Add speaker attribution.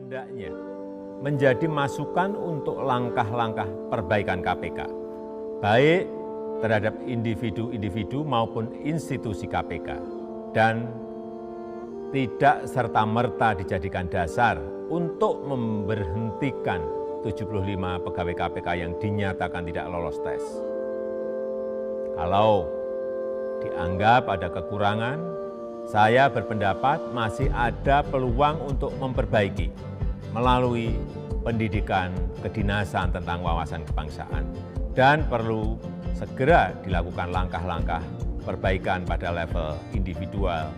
Speaker 1: hendaknya menjadi masukan untuk langkah-langkah perbaikan KPK, baik terhadap individu-individu maupun institusi KPK, dan tidak serta-merta dijadikan dasar untuk memberhentikan 75 pegawai KPK yang dinyatakan tidak lolos tes. Kalau dianggap ada kekurangan, saya berpendapat masih ada peluang untuk memperbaiki melalui pendidikan kedinasan tentang wawasan kebangsaan dan perlu segera dilakukan langkah-langkah perbaikan pada level individual